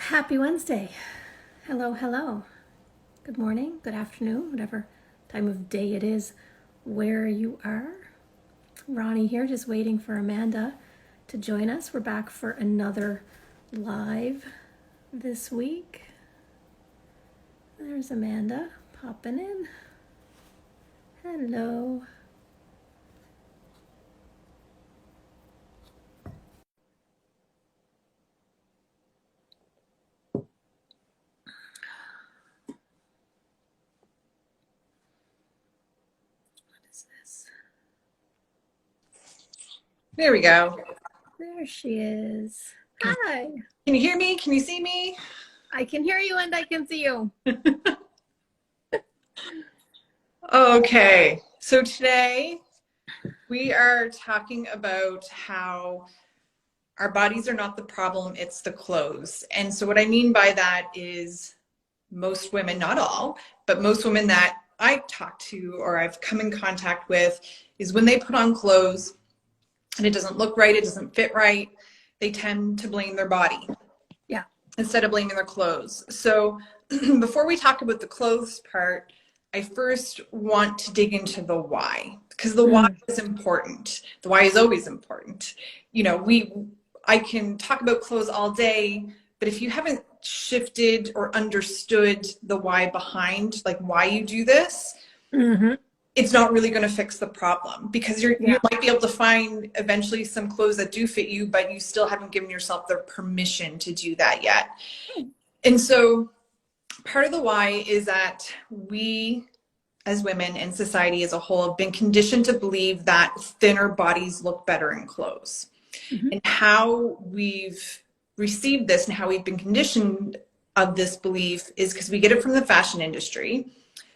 Happy Wednesday. Hello, hello. Good morning, good afternoon, whatever time of day it is where you are. Ronnie here, just waiting for Amanda to join us. We're back for another live this week. There's Amanda popping in. Hello. What is this? There we go. There she is. Hi. Can you hear me? Can you see me? I can hear you and I can see you. Okay, so today we are talking about how our bodies are not the problem, it's the clothes. And so what I mean by that is most women, not all, but most women that I talk to or I've come in contact with is when they put on clothes and it doesn't look right, it doesn't fit right, they tend to blame their body. Yeah. Instead of blaming their clothes. So before we talk about the clothes part, I first want to dig into the why, because the why is important. The why is always important. You know, I can talk about clothes all day, but if you haven't shifted or understood the why behind, like why you do this, it's not really going to fix the problem, because you might be able to find eventually some clothes that do fit you, but you still haven't given yourself the permission to do that yet. And so part of the why is that we as women and society as a whole have been conditioned to believe that thinner bodies look better in clothes. And how we've received this and how we've been conditioned of this belief is because we get it from the fashion industry.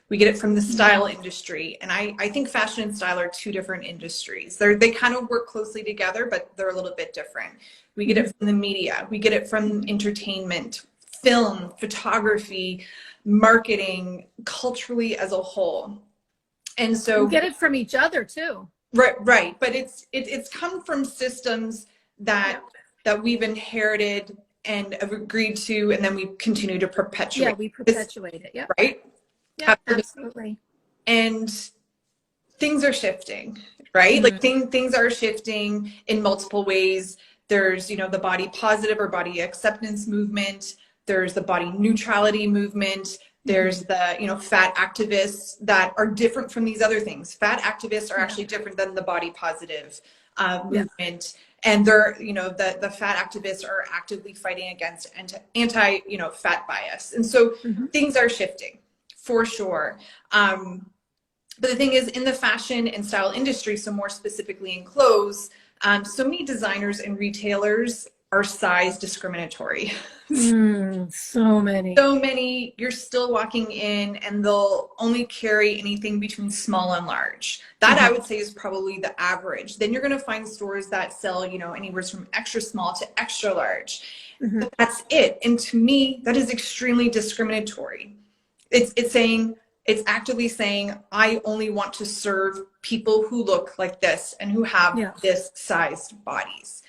We get it from the style industry. And I think fashion and style are two different industries. They kind of work closely together, but they're a little bit different. We get it from the media. We get it from entertainment, film, photography, marketing, culturally as a whole. And so we get it from each other too. Right. But it's come from systems that we've inherited and have agreed to, and then we continue to perpetuate. Yeah, we perpetuate it. Yeah. Right? Yeah, absolutely. And things are shifting, right? Like things are shifting in multiple ways. There's, the body positive or body acceptance movement. There's the body neutrality movement. There's the, fat activists that are different from these other things. Fat activists are actually different than the body positive movement. And they're, the fat activists are actively fighting against anti, fat bias. And so things are shifting for sure. But the thing is, in the fashion and style industry, so more specifically in clothes, so many designers and retailers are size discriminatory. So many. You're still walking in and they'll only carry anything between small and large. That I would say is probably the average. Then you're going to find stores that sell, anywhere from extra small to extra large. But that's it. And to me, that is extremely discriminatory. It's actively saying, I only want to serve people who look like this and who have this sized bodies.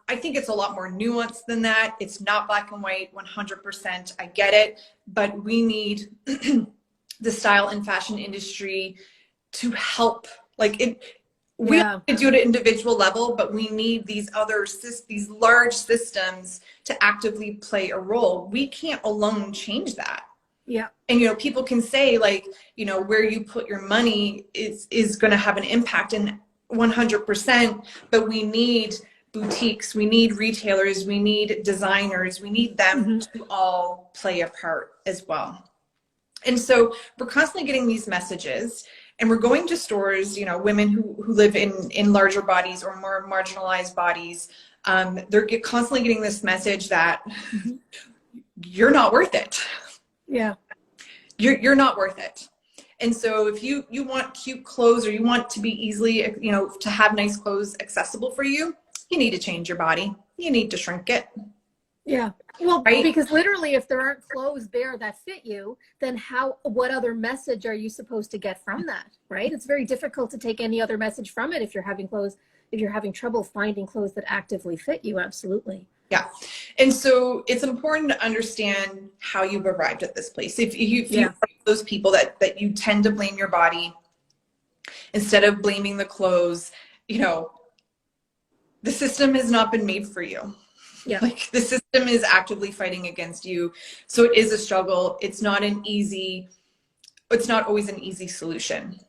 I think it's a lot more nuanced than that. It's not black and white 100%. I get it. But we need the style and fashion industry to help. We have to do it at individual level, but we need these large systems to actively play a role. We can't alone change that. Yeah. And, people can say where you put your money is going to have an impact, and 100%, but we need boutiques, we need retailers, we need designers, we need them to all play a part as well. And so we're constantly getting these messages, and we're going to stores, women who live in larger bodies or more marginalized bodies, they're constantly getting this message that you're not worth it. Yeah. You're not worth it. And so if you want cute clothes, or you want to be easily, to have nice clothes accessible for you, you need to change your body. You need to shrink it. Yeah. Well, because literally if there aren't clothes there that fit you, then what other message are you supposed to get from that? Right? It's very difficult to take any other message from it if you're having trouble finding clothes that actively fit you. Absolutely. Yeah. And so it's important to understand how you've arrived at this place. If you Yeah. are those people that you tend to blame your body instead of blaming the clothes, you know, the system has not been made for you. Yeah. Like the system is actively fighting against you. So it is a struggle. It's not always an easy solution.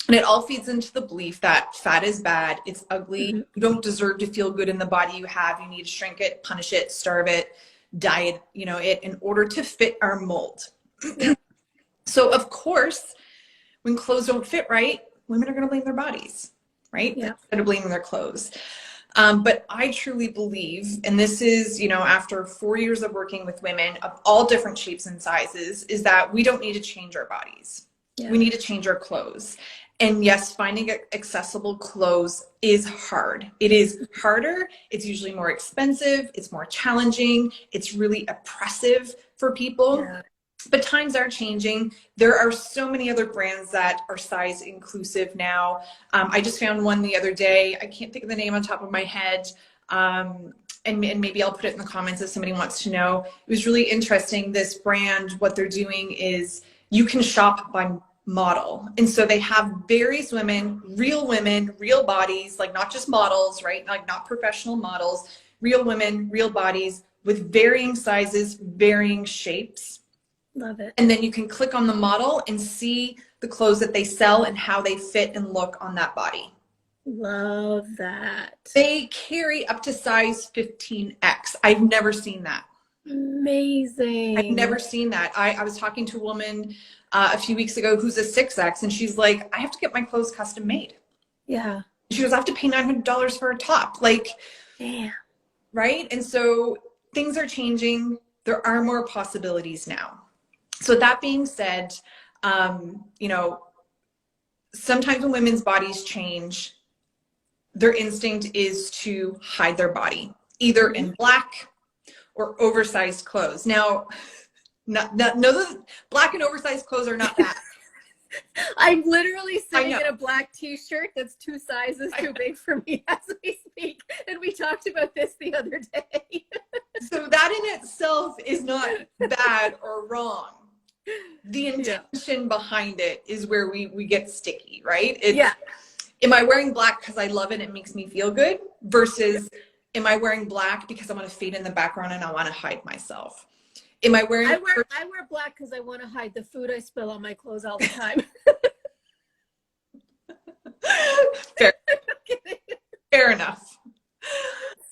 And it all feeds into the belief that fat is bad, it's ugly, Mm-hmm. you don't deserve to feel good in the body you have, you need to shrink it, punish it, starve it, diet, it in order to fit our mold. Yeah. So of course, when clothes don't fit right, women are going to blame their bodies, right? Yeah. Instead of blaming their clothes. But I truly believe, and this is, after 4 years of working with women of all different shapes and sizes, is that we don't need to change our bodies. Yeah. We need to change our clothes. And yes, finding accessible clothes is hard. It is harder. It's usually more expensive. It's more challenging. It's really oppressive for people. Yeah. But times are changing. There are so many other brands that are size inclusive now. I just found one the other day. I can't think of the name on top of my head. And maybe I'll put it in the comments if somebody wants to know. It was really interesting. This brand, what they're doing is you can shop by model. And so they have various women, real bodies, like not just models, right? Like not professional models, real women, real bodies with varying sizes, varying shapes. Love it. And then you can click on the model and see the clothes that they sell and how they fit and look on that body. Love that. They carry up to size 15X. I've never seen that. Amazing. I've never seen that. I was talking to a woman a few weeks ago who's a 6X, and she's like, I have to get my clothes custom made. Yeah. She goes, I have to pay $900 for a top. Like, Damn. right? And so things are changing. There are more possibilities now. So that being said, sometimes when women's bodies change, their instinct is to hide their body, either in black or oversized clothes. Now, no, black and oversized clothes are not bad. I'm literally sitting in a black t-shirt that's 2 sizes too big for me as we speak. And we talked about this the other day. So that in itself is not bad or wrong. The intention behind it is where we get sticky, right? Am I wearing black because I love it and it makes me feel good versus am I wearing black because I want to fade in the background and I want to hide myself? Am I wearing I wear black because I want to hide the food I spill on my clothes all the time. Fair enough.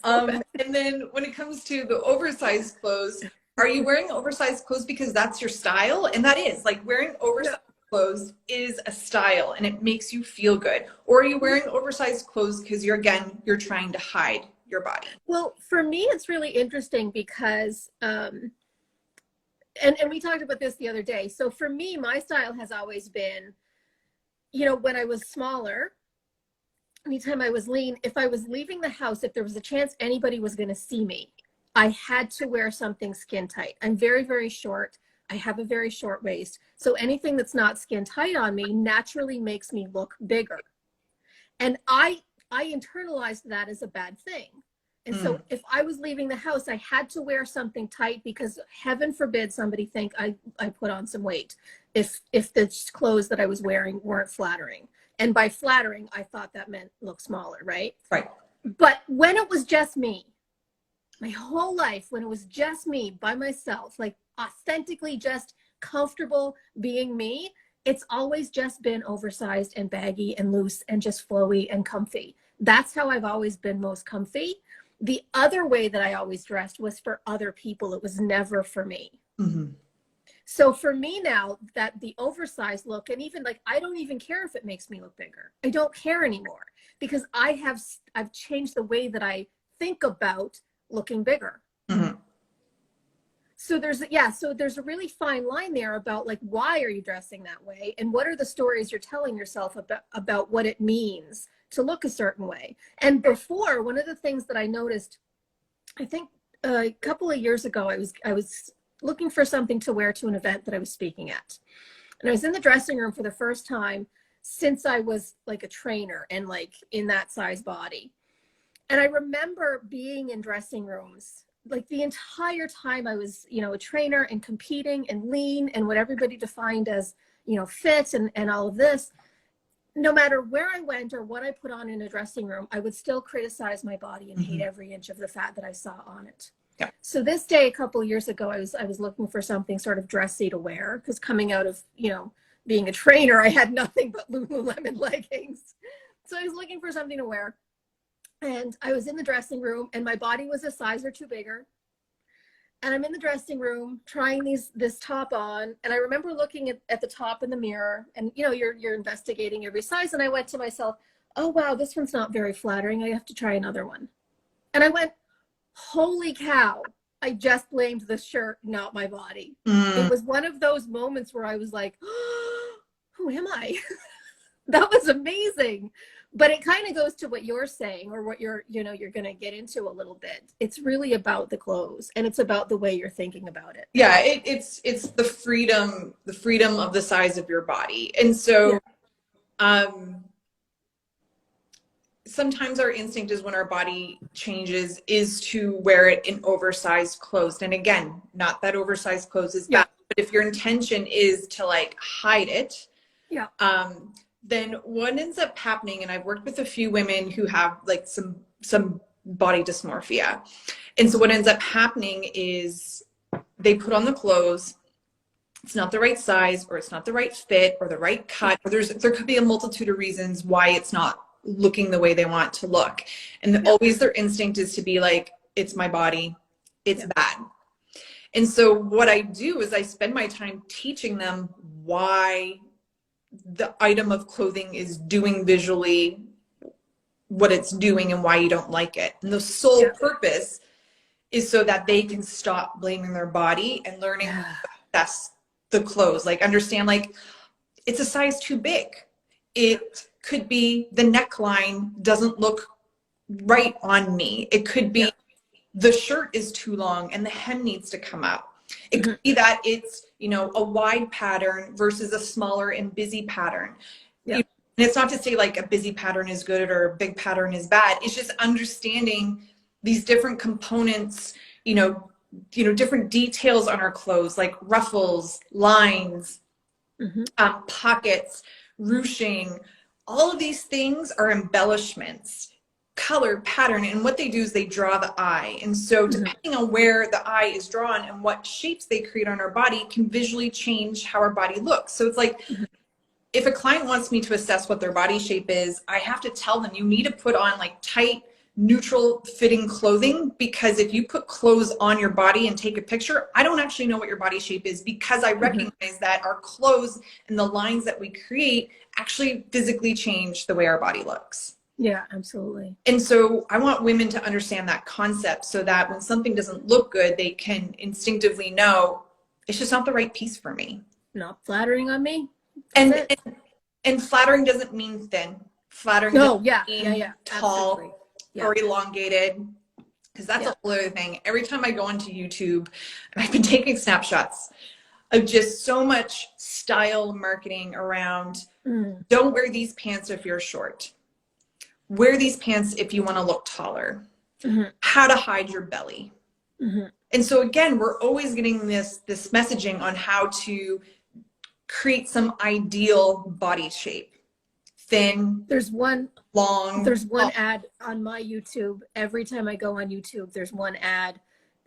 And then when it comes to the oversized clothes, are you wearing oversized clothes because that's your style? And that is, like, wearing oversized clothes is a style and it makes you feel good. Or are you wearing oversized clothes because you're trying to hide your body? Well, for me, it's really interesting because, and we talked about this the other day. So for me, my style has always been, when I was smaller, anytime I was lean, if I was leaving the house, if there was a chance anybody was going to see me, I had to wear something skin tight. I'm very, very short. I have a very short waist. So anything that's not skin tight on me naturally makes me look bigger. And I internalized that as a bad thing. And so if I was leaving the house, I had to wear something tight because heaven forbid somebody think I put on some weight if the clothes that I was wearing weren't flattering. And by flattering, I thought that meant look smaller, right? Right. But when it was just me, my whole life, when it was just me by myself, like authentically just comfortable being me, it's always just been oversized and baggy and loose and just flowy and comfy. That's how I've always been most comfy. The other way that I always dressed was for other people. It was never for me. Mm-hmm. So for me now, that the oversized look, and even like, I don't even care if it makes me look bigger. I don't care anymore because I've changed the way that I think about looking bigger. Mm-hmm. So there's a really fine line there about like, why are you dressing that way? And what are the stories you're telling yourself about what it means to look a certain way? And before, one of the things that I noticed, I think a couple of years ago, I was looking for something to wear to an event that I was speaking at. And I was in the dressing room for the first time since I was like a trainer and like in that size body. And I remember being in dressing rooms like the entire time I was, a trainer and competing and lean and what everybody defined as, fit and all of this. No matter where I went or what I put on in a dressing room, I would still criticize my body and hate every inch of the fat that I saw on it. Yeah. So this day, a couple of years ago, I was looking for something sort of dressy to wear because coming out of, being a trainer, I had nothing but Lululemon leggings. So I was looking for something to wear. And I was in the dressing room and my body was a size or two bigger. And I'm in the dressing room trying this top on. And I remember looking at the top in the mirror and, you're investigating every size. And I went to myself, oh, wow, this one's not very flattering. I have to try another one. And I went, holy cow. I just blamed the shirt, not my body. It was one of those moments where I was like, oh, who am I? That was amazing. But it kind of goes to what you're saying or what you're going to get into a little bit. It's really about the clothes and it's about the way you're thinking about it. Yeah, it's the freedom of the size of your body. And so sometimes our instinct is when our body changes is to wear it in oversized clothes. And again, not that oversized clothes is bad, but if your intention is to like hide it, then what ends up happening, and I've worked with a few women who have like some body dysmorphia. And so what ends up happening is they put on the clothes, it's not the right size, or it's not the right fit, or the right cut, or there could be a multitude of reasons why it's not looking the way they want to look. And always their instinct is to be like, it's my body, it's bad. And so what I do is I spend my time teaching them why the item of clothing is doing visually what it's doing and why you don't like it. And the sole purpose is so that they can stop blaming their body and learning to assess the clothes. Like understand, like it's a size too big. It could be the neckline doesn't look right on me. It could be the shirt is too long and the hem needs to come out. It could be that it's, a wide pattern versus a smaller and busy pattern. And it's not to say like a busy pattern is good or a big pattern is bad. It's just understanding these different components, different details on our clothes, like ruffles, lines, pockets, ruching. All of these things are embellishments. Color, pattern, and what they do is they draw the eye. And so depending on where the eye is drawn and what shapes they create on our body can visually change how our body looks. So it's like if a client wants me to assess what their body shape is, I have to tell them you need to put on like tight, neutral fitting clothing, because if you put clothes on your body and take a picture, I don't actually know what your body shape is, because I recognize that our clothes and the lines that we create actually physically change the way our body looks. Yeah, absolutely. And so I want women to understand that concept so that when something doesn't look good, they can instinctively know it's just not the right piece for me. Not flattering on me. And flattering doesn't mean thin. Flattering doesn't mean tall or elongated, because that's a whole other thing. Every time I go onto YouTube, and I've been taking snapshots of just so much style marketing around don't wear these pants if you're short. Wear these pants if you want to look taller. How to hide your belly. And so again, we're always getting this messaging on how to create some ideal body shape. Thin, long. There's one ad on my YouTube. Every time I go on YouTube, there's one ad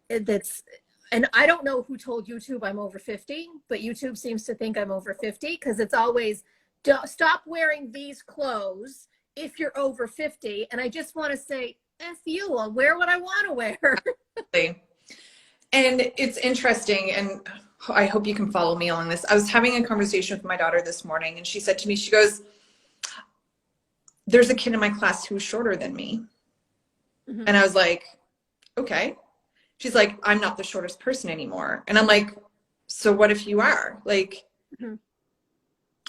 that's, and I don't know who told YouTube I'm over 50, but YouTube seems to think I'm over 50 because it's always, stop wearing these clothes if you're over 50. And I just want to say, F you, I'll wear what I want to wear. And it's interesting, and I hope you can follow me along this. I was having a conversation with my daughter this morning, and she said to me, she goes, there's a kid in my class who's shorter than me. And I was like, okay. She's like, I'm not the shortest person anymore. And I'm like, so what if you are? Like,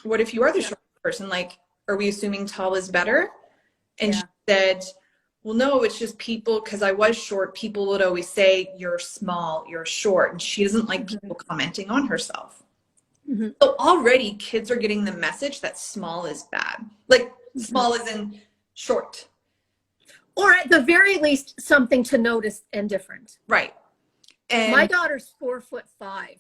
what if you are the shortest person? Like, are we assuming tall is better? And she said, well, no, it's just people, because I was short, people would always say, you're small, you're short. And she doesn't like people commenting on herself. So already kids are getting the message that small is bad. Like small is in short. Or at the very least, something to notice and different. Right. And my daughter's 4'5".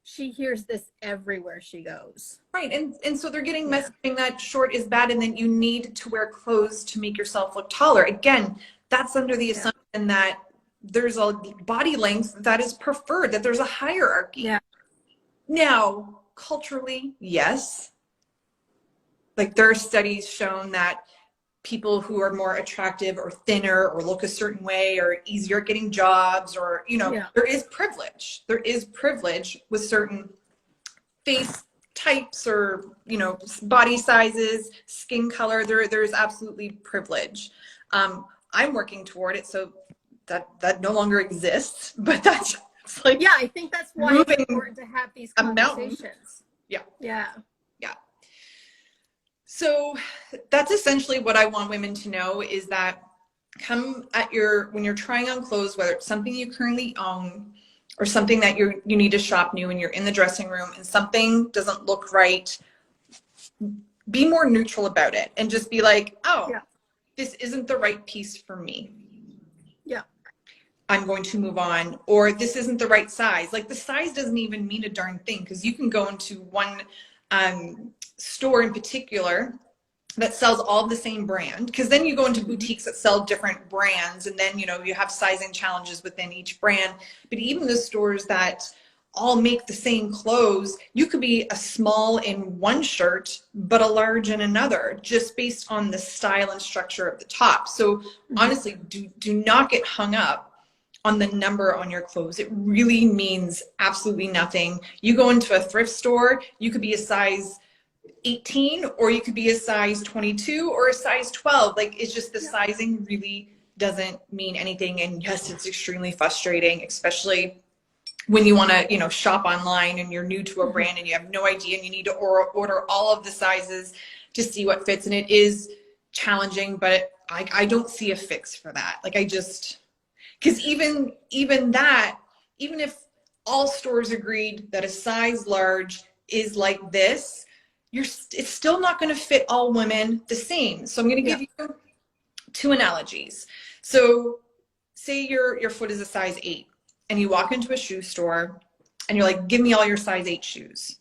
She hears this everywhere she goes. right. And so they're getting messaging that short is bad and then you need to wear clothes to make yourself look taller. Again, that's under the assumption that there's a body length that is preferred, that there's a hierarchy. Yeah. Now, culturally, yes. Like there are studies shown that people who are more attractive or thinner or look a certain way or easier at getting jobs or, you know, there is privilege. There is privilege with certain face types or, you know, body sizes, skin color. There's absolutely privilege. I'm working toward it, so that no longer exists, but that's like, yeah, I think that's why it's important to have these conversations. Yeah. Yeah. Yeah. So that's essentially what I want women to know is that when you're trying on clothes, whether it's something you currently own or something that you need to shop new and you're in the dressing room and something doesn't look right, be more neutral about it and just be like, oh, this isn't the right piece for me. Yeah. I'm going to move on. Or this isn't the right size. Like the size doesn't even mean a darn thing because you can go into one store in particular that sells all the same brand, because then you go into boutiques that sell different brands and then, you know, you have sizing challenges within each brand. But even the stores that all make the same clothes, you could be a small in one shirt but a large in another, just based on the style and structure of the top. So honestly, do not get hung up on the number on your clothes. It really means absolutely nothing. You go into a thrift store, you could be a size 18 or you could be a size 22 or a size 12. Like it's just the sizing really doesn't mean anything. And yes, it's extremely frustrating, especially when you want to, you know, shop online and you're new to a brand and you have no idea and you need to order all of the sizes to see what fits. And it is challenging, but I don't see a fix for that. Like I just, because even if all stores agreed that a size large is like this, it's still not going to fit all women the same. So I'm going to give you two analogies. So say your foot is a size 8 and you walk into a shoe store and you're like, give me all your size 8 shoes.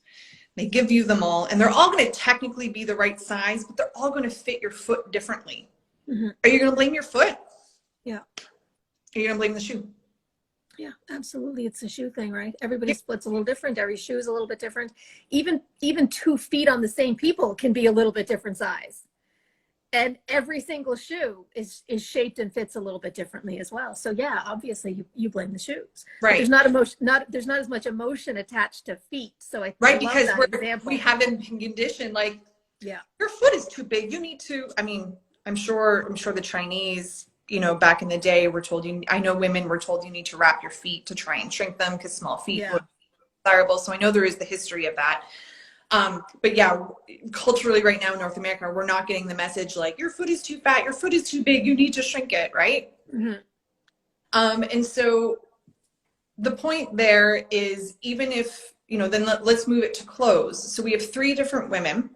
They give you them all and they're all going to technically be the right size, but they're all going to fit your foot differently. Are you going to blame your foot? Yeah. Are you going to blame the shoe? Yeah, absolutely. It's a shoe thing, right? Everybody's foot's a little different. Every shoe is a little bit different. Even 2 feet on the same people can be a little bit different size. And every single shoe is shaped and fits a little bit differently as well. So yeah, obviously you blame the shoes. Right. But there's not as much emotion attached to feet. So I right, love because that example. we haven't been conditioned like, yeah, your foot is too big. You need to, I mean, I'm sure the Chinese, you know, back in the day were told I know women were told you need to wrap your feet to try and shrink them because small feet were desirable. So I know there is the history of that. But yeah, culturally right now in North America, we're not getting the message like your foot is too fat, your foot is too big, you need to shrink it, right? And so the point there is, even if, you know, then let's move it to clothes. So we have 3 different women.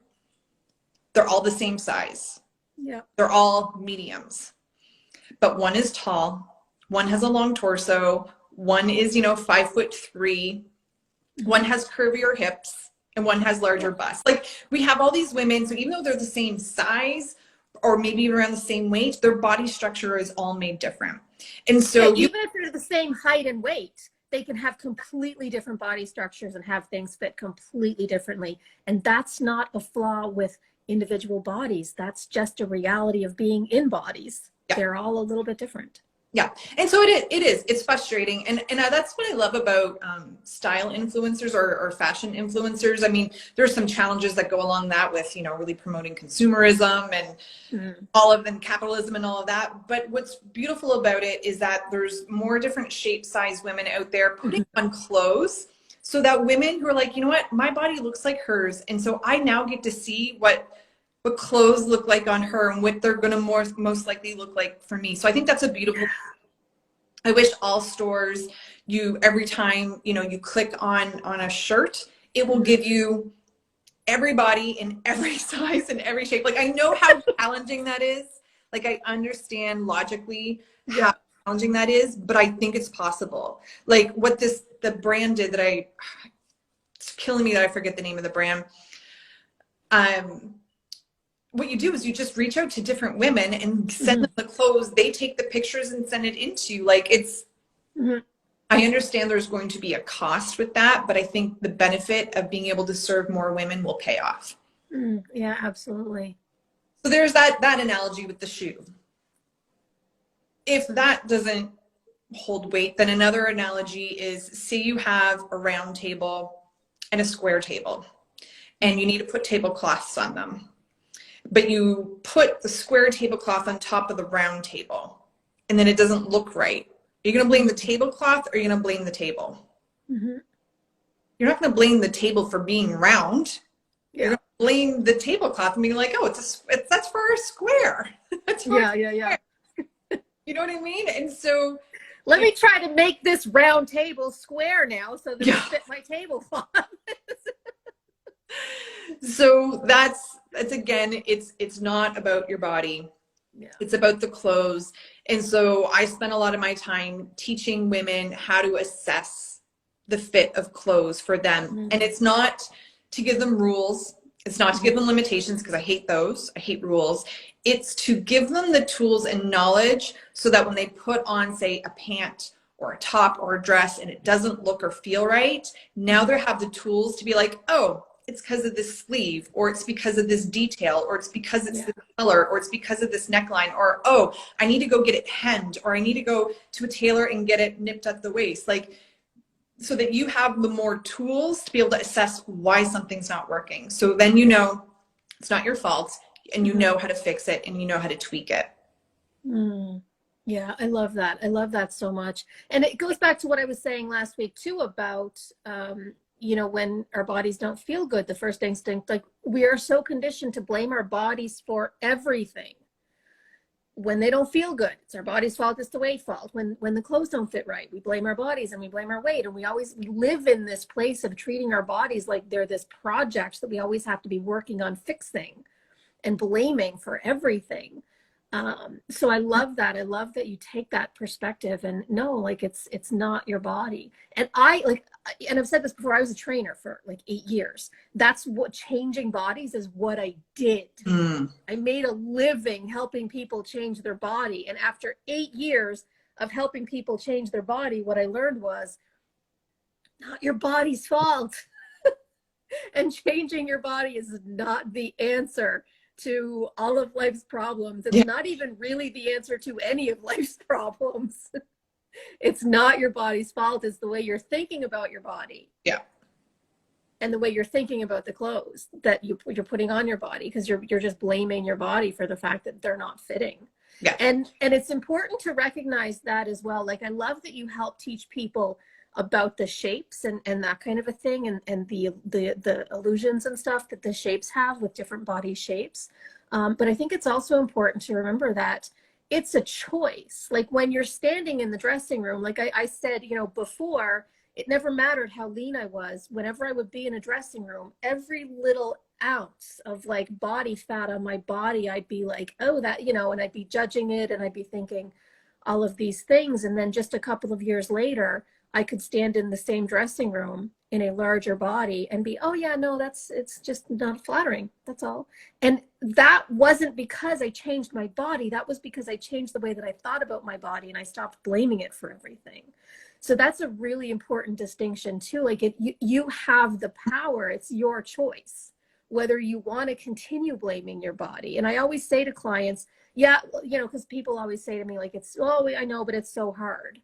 They're all the same size. Yeah. They're all mediums. But one is tall, one has a long torso, one is, you know, 5'3", one has curvier hips, and one has larger bust. Like we have all these women, so even though they're the same size or maybe around the same weight, their body structure is all made different. And so even if they're the same height and weight, they can have completely different body structures and have things fit completely differently. And that's not a flaw with individual bodies. That's just a reality of being in bodies. They're all a little bit different. Yeah. And so it's frustrating. And that's what I love about style influencers or fashion influencers. I mean, there's some challenges that go along that with, you know, really promoting consumerism and all of them, capitalism and all of that. But what's beautiful about it is that there's more different shape size women out there putting on clothes so that women who are like, you know what, my body looks like hers. And so I now get to see what clothes look like on her and what they're going to most likely look like for me. So I think that's a beautiful, I wish all stores, every time, you know, you click on a shirt, it will give you everybody in every size and every shape. Like I know how challenging that is. Like, I understand logically how Yeah. challenging that is, but I think it's possible. Like what the brand did that it's killing me that I forget the name of the brand. What you do is you just reach out to different women and send Hmm. them the clothes. They take the pictures and send it into you. Like, Hmm. I understand there's going to be a cost with that, but I think the benefit of being able to serve more women will pay off. Yeah, absolutely. So there's that analogy with the shoe. If that doesn't hold weight, then another analogy is, say you have a round table and a square table, and you need to put tablecloths on them. But you put the square tablecloth on top of the round table, and then it doesn't look right. Are you going to blame the tablecloth, or are you going to blame the table? Hmm. You're not going to blame the table for being round. You're Yeah. going to blame the tablecloth and be like, oh, that's for a square. That's for a Yeah, yeah, yeah. square. You know what I mean? And so, Let me try to make this round table square now so that it'll yeah. fit my tablecloth. So that's again, it's not about your body. Yeah. It's about the clothes. And so I spent a lot of my time teaching women how to assess the fit of clothes for them. Mm-hmm. And it's not to give them rules. It's not to give them limitations, because I hate those. I hate rules. It's to give them the tools and knowledge so that when they put on, say, a pant or a top or a dress and it doesn't look or feel right, now they have the tools to be like, oh, it's because of this sleeve, or it's because of this detail, or it's because it's this color, or it's because of this neckline, or, oh, I need to go get it hemmed, or I need to go to a tailor and get it nipped at the waist. Like, so that you have the more tools to be able to assess why something's not working. So then you know it's not your fault, and you know how to fix it, and you know how to tweak it. Mm. Yeah, I love that. I love that so much. And it goes back to what I was saying last week too about, when our bodies don't feel good, the first instinct, like we are so conditioned to blame our bodies for everything. When they don't feel good, it's our body's fault, it's the weight fault. When the clothes don't fit right, we blame our bodies and we blame our weight. And we live in this place of treating our bodies like they're this project that we always have to be working on fixing and blaming for everything. So I love that. I love that you take that perspective and no, like it's not your body. And and I've said this before, I was a trainer for like 8 years. That's what changing bodies is what I did. Mm. I made a living helping people change their body. And after 8 years of helping people change their body, what I learned was not your body's fault. And changing your body is not the answer to all of life's problems. It's Yeah. not even really the answer to any of life's problems. It's not your body's fault. It's the way you're thinking about your body. Yeah. And the way you're thinking about the clothes that you're putting on your body, because you're just blaming your body for the fact that they're not fitting. Yeah. And it's important to recognize that as well. Like, I love that you help teach people about the shapes and that kind of a thing, and the illusions and stuff that the shapes have with different body shapes. But I think it's also important to remember that it's a choice. Like when you're standing in the dressing room, like I said, before, it never mattered how lean I was. Whenever I would be in a dressing room, every little ounce of like body fat on my body, I'd be like, oh, that, and I'd be judging it and I'd be thinking all of these things. And then just a couple of years later, I could stand in the same dressing room in a larger body and be, oh yeah, no, it's just not flattering. That's all. And that wasn't because I changed my body. That was because I changed the way that I thought about my body and I stopped blaming it for everything. So that's a really important distinction too. Like you have the power. It's your choice whether you want to continue blaming your body. And I always say to clients, yeah, because people always say to me like, I know, but it's so hard.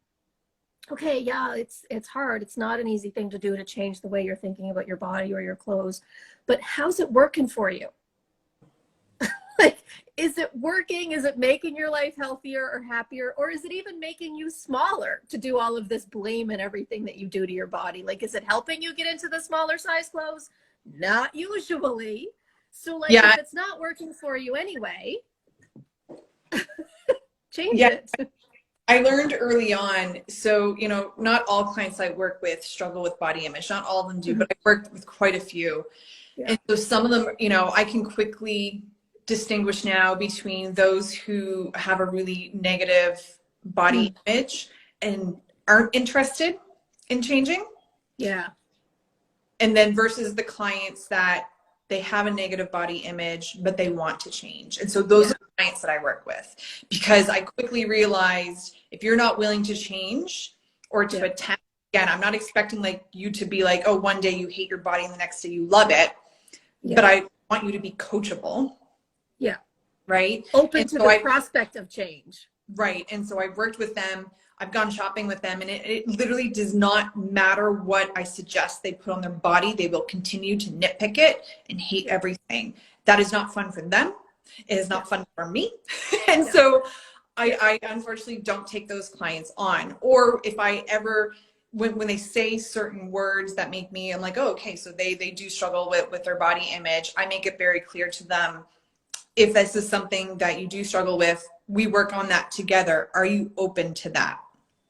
Okay, yeah, it's hard. It's not an easy thing to do, to change the way you're thinking about your body or your clothes. But how's it working for you? Like, is it working? Is it making your life healthier or happier? Or is it even making you smaller to do all of this blame and everything that you do to your body? Like, is it helping you get into the smaller size clothes? Not usually. So like, Yeah. if it's not working for you anyway, change Yeah. it. I learned early on, so, not all clients I work with struggle with body image. Not all of them do, but I worked with quite a few. Yeah. And so some of them, I can quickly distinguish now between those who have a really negative body image and aren't interested in changing. Yeah. And then versus the clients that they have a negative body image, but they want to change. And so those are the clients that I work with, because I quickly realized if you're not willing to change or to attempt, again, I'm not expecting like you to be like, oh, one day you hate your body and the next day you love it. Yeah. But I want you to be coachable. Yeah. Right. Open and to so the prospect of change. Right. And so I've worked with them. I've gone shopping with them, and it literally does not matter what I suggest they put on their body. They will continue to nitpick it and hate everything. That is not fun for them. It is not fun for me. And so I unfortunately don't take those clients on. Or if I ever, when they say certain words that make me, I'm like, oh, okay, so they do struggle with their body image. I make it very clear to them, if this is something that you do struggle with, we work on that together. Are you open to that?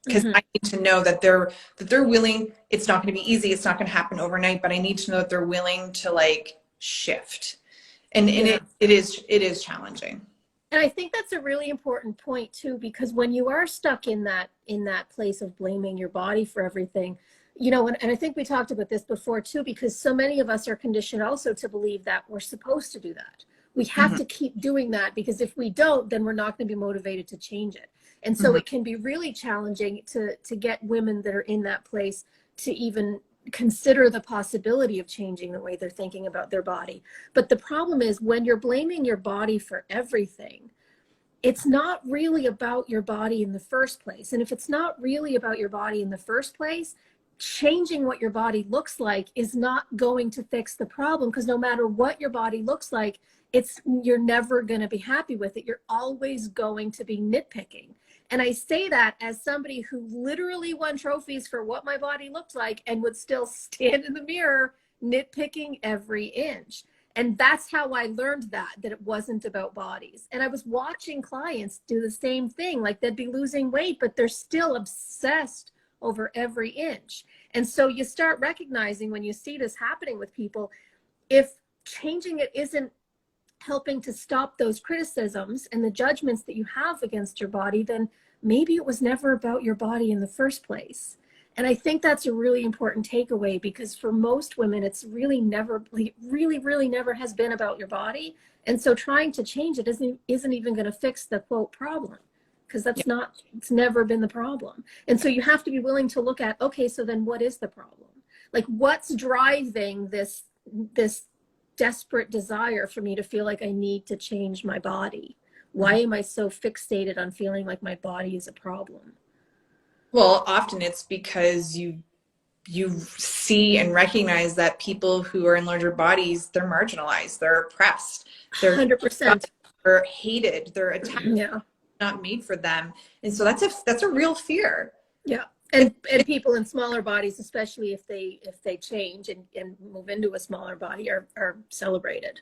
Because I need to know that they're willing. It's not going to be easy. It's not going to happen overnight, but I need to know that they're willing to like shift. And it is challenging. And I think that's a really important point too, because when you are stuck in that place of blaming your body for everything, you know, and I think we talked about this before too, because so many of us are conditioned also to believe that we're supposed to do that. We have to keep doing that, because if we don't, then we're not going to be motivated to change it. And so it can be really challenging to get women that are in that place to even consider the possibility of changing the way they're thinking about their body. But the problem is, when you're blaming your body for everything, it's not really about your body in the first place. And if it's not really about your body in the first place, changing what your body looks like is not going to fix the problem, because no matter what your body looks like, you're never going to be happy with it. You're always going to be nitpicking. And I say that as somebody who literally won trophies for what my body looked like and would still stand in the mirror nitpicking every inch. And that's how I learned that it wasn't about bodies. And I was watching clients do the same thing. Like, they'd be losing weight, but they're still obsessed over every inch. And so you start recognizing, when you see this happening with people, if changing it isn't helping to stop those criticisms and the judgments that you have against your body, then maybe it was never about your body in the first place. And I think that's a really important takeaway, because for most women, it's really never has been about your body. And so trying to change it isn't even going to fix the quote problem, because it's never been the problem. And so you have to be willing to look at, okay, so then what is the problem? Like, what's driving this desperate desire for me to feel like I need to change my body? Why am I so fixated on feeling like my body is a problem? Well, often it's because you see and recognize that people who are in larger bodies, they're marginalized, they're oppressed, they're 100%. They're hated, they're attacked, not made for them. And so that's a real fear. Yeah. And people in smaller bodies, especially if they change and move into a smaller body, are celebrated.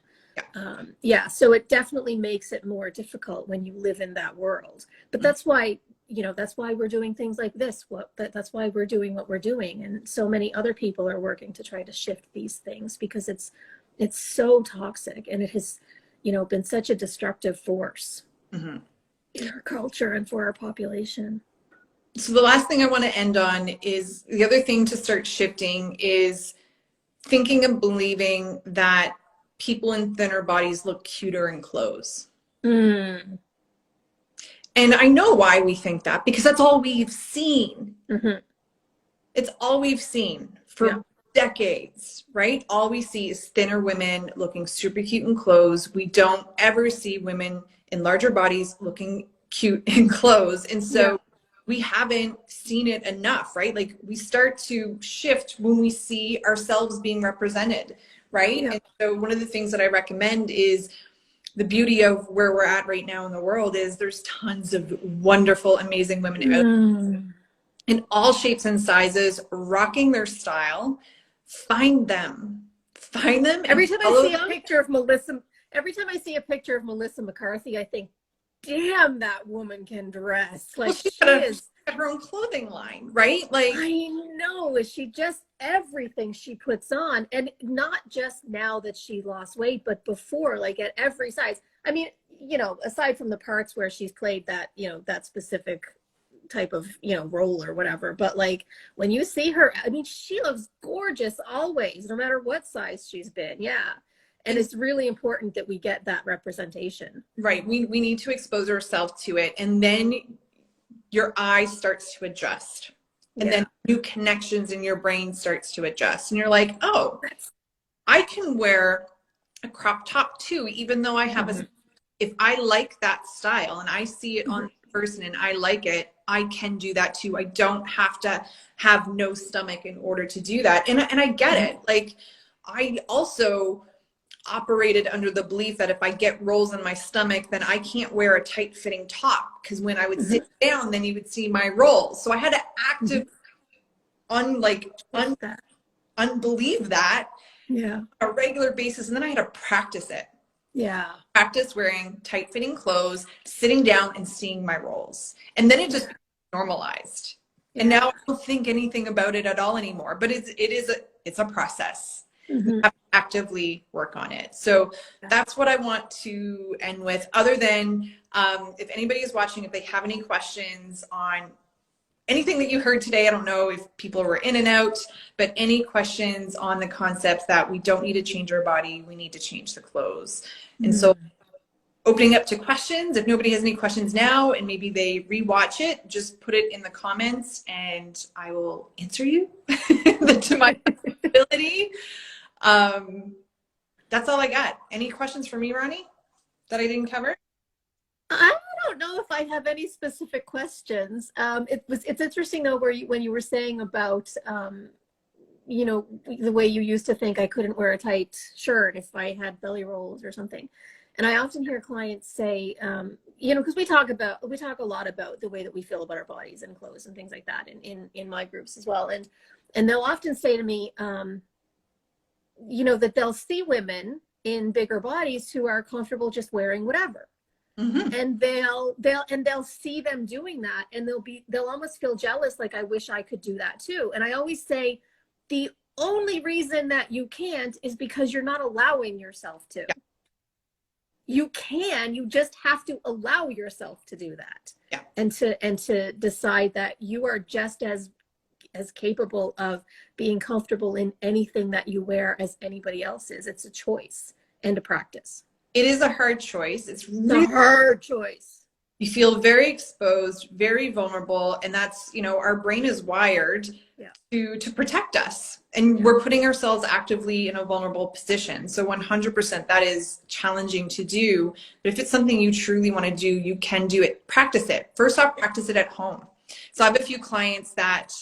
So it definitely makes it more difficult when you live in that world. But that's why we're doing things like this. That's why we're doing what we're doing. And so many other people are working to try to shift these things, because it's so toxic, and it has, been such a destructive force in our culture and for our population. So the last thing I want to end on is, the other thing to start shifting is thinking and believing that people in thinner bodies look cuter in clothes. And I know why we think that, because that's all we've seen. It's all we've seen for decades, right? All we see is thinner women looking super cute in clothes. We don't ever see women in larger bodies looking cute in clothes. And so we haven't seen it enough, right? Like, we start to shift when we see ourselves being represented, right? And so one of the things that I recommend is, the beauty of where we're at right now in the world is there's tons of wonderful, amazing women out in all shapes and sizes, rocking their style. Find them. Every time I see a picture of Melissa McCarthy, I think, damn, that woman can dress. Like, she is her own clothing line, right? Like, I know, she just, everything she puts on, and not just now that she lost weight, but before, like, at every size. I mean, you know, aside from the parts where she's played that, you know, that specific type of, you know, role or whatever, but like when you see her, I mean, she looks gorgeous always, no matter what size she's been. Yeah. And it's really important that we get that representation. Right. We need to expose ourselves to it. And then your eye starts to adjust. And then new connections in your brain starts to adjust. And you're like, oh, I can wear a crop top too, even though I have a, if I like that style and I see it on the person and I like it, I can do that too. I don't have to have no stomach in order to do that. And I get it. Like, I also operated under the belief that if I get rolls in my stomach, then I can't wear a tight fitting top, because when I would sit down, then you would see my rolls. So I had to actively unbelieve that on a regular basis. And then I had to practice it. Yeah. Practice wearing tight fitting clothes, sitting down and seeing my rolls. And then it just normalized. And now I don't think anything about it at all anymore, but it's a process. You have to actively work on it. So that's what I want to end with, other than if anybody is watching, if they have any questions on anything that you heard today. I don't know if people were in and out, but any questions on the concept that we don't need to change our body, we need to change the clothes. And so opening up to questions. If nobody has any questions now and maybe they rewatch it, just put it in the comments and I will answer you to my ability. That's all I got. Any questions for me, Ronnie, that I didn't cover? I don't know if I have any specific questions. It's interesting though, when you were saying about, you know, the way you used to think I couldn't wear a tight shirt if I had belly rolls or something. And I often hear clients say, you know, because we talk a lot about the way that we feel about our bodies and clothes and things like that in my groups as well. And they'll often say to me, you know, that they'll see women in bigger bodies who are comfortable just wearing whatever. And they'll see them doing that, and they'll almost feel jealous, like, I wish I could do that too. And I always say the only reason that you can't is because you're not allowing yourself to. You just have to allow yourself to do that. And to decide that you are just as capable of being comfortable in anything that you wear as anybody else is. It's a choice and a practice. It is a hard choice. It's really a hard choice. You feel very exposed, very vulnerable, and that's, you know, our brain is wired to protect us, and we're putting ourselves actively in a vulnerable position. So 100% that is challenging to do, but if it's something you truly want to do, you can do it. Practice it. First off, practice it at home. So I have a few clients that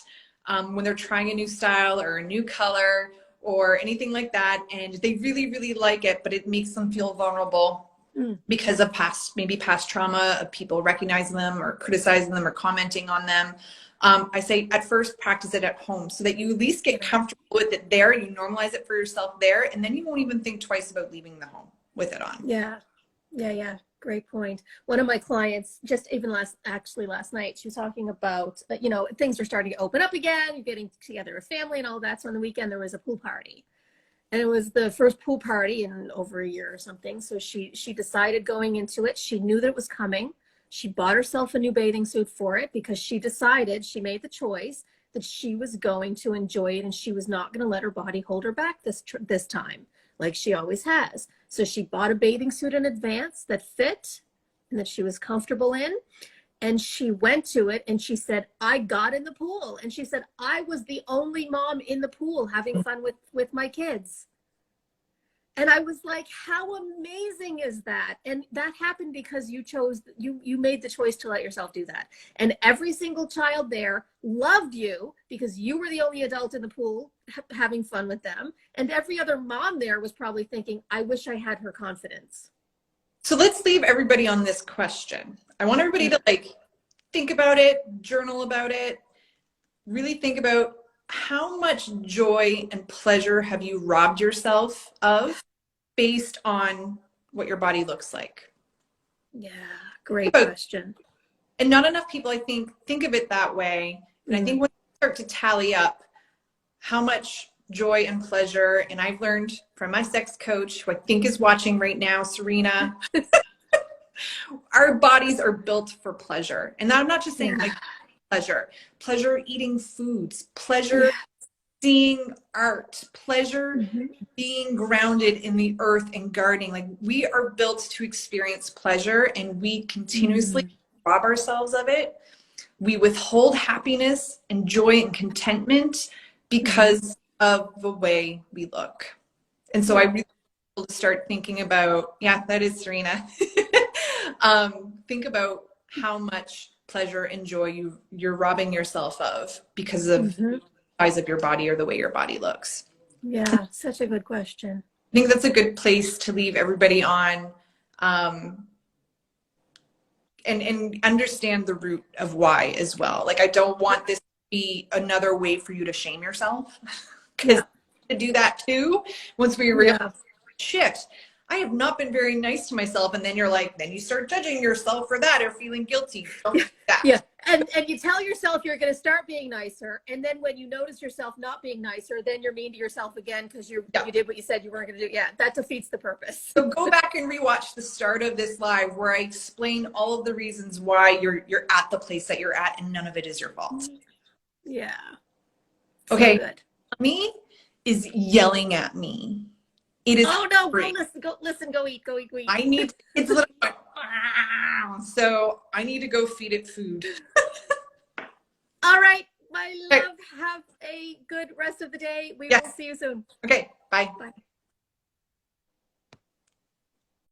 when they're trying a new style or a new color or anything like that, and they really, really like it, but it makes them feel vulnerable because of past trauma of people recognizing them or criticizing them or commenting on them. I say at first practice it at home so that you at least get comfortable with it there, you normalize it for yourself there, and then you won't even think twice about leaving the home with it on. Yeah. Great point. One of my clients, just even last night, she was talking about, you know, things are starting to open up again. You're getting together with family and all that. So on the weekend, there was a pool party. And it was the first pool party in over a year or something. So she decided going into it, she knew that it was coming. She bought herself a new bathing suit for it because she made the choice that she was going to enjoy it and she was not going to let her body hold her back this time, like she always has. So she bought a bathing suit in advance that fit and that she was comfortable in. And she went to it and she said, I got in the pool. And she said, I was the only mom in the pool having fun with my kids. And I was like, how amazing is that? And that happened because you made the choice to let yourself do that. And every single child there loved you because you were the only adult in the pool having fun with them. And every other mom there was probably thinking, I wish I had her confidence. So let's leave everybody on this question. I want everybody to think about it, journal about it, really think about how much joy and pleasure have you robbed yourself of based on what your body looks like? Yeah, great question. And not enough people, I think of it that way. And I think when you start to tally up how much joy and pleasure, and I've learned from my sex coach, who I think is watching right now, Serena, Our bodies are built for pleasure. And I'm not just saying Yeah. like pleasure eating foods, Yeah. pleasure seeing art, pleasure Hmm. being grounded in the earth and gardening. Like we are built to experience pleasure and we continuously Mm. rob ourselves of it. We withhold happiness and joy and contentment Hmm. because of the way we look. And so I Yeah. really want to start thinking about, yeah, that is Serena. Think about how much pleasure and joy you're robbing yourself of because of Hmm. the size of your body or the way your body looks. Yeah. Such a good question. I think that's a good place to leave everybody on, and understand the root of why as well. Like I don't want this to be another way for you to shame yourself because Yeah. to do that too once we realize Yeah. shit, I have not been very nice to myself. And then you're like, then you start judging yourself for that or feeling guilty. Don't do that. Yeah. And you tell yourself you're going to start being nicer, and then when you notice yourself not being nicer, then you're mean to yourself again because Yeah. you did what you said you weren't going to do. Yeah, that defeats the purpose. So go back and rewatch the start of this live where I explain all of the reasons why you're at the place that you're at and none of it is your fault. Yeah. So Okay. good. Me is yelling at me. It is Oh no, great. go listen, go eat, go eat, go eat. I need it's a little so I need to go feed it food. All right, my Okay. love, have a good rest of the day. We Yes. will see you soon. Okay. Bye. Bye.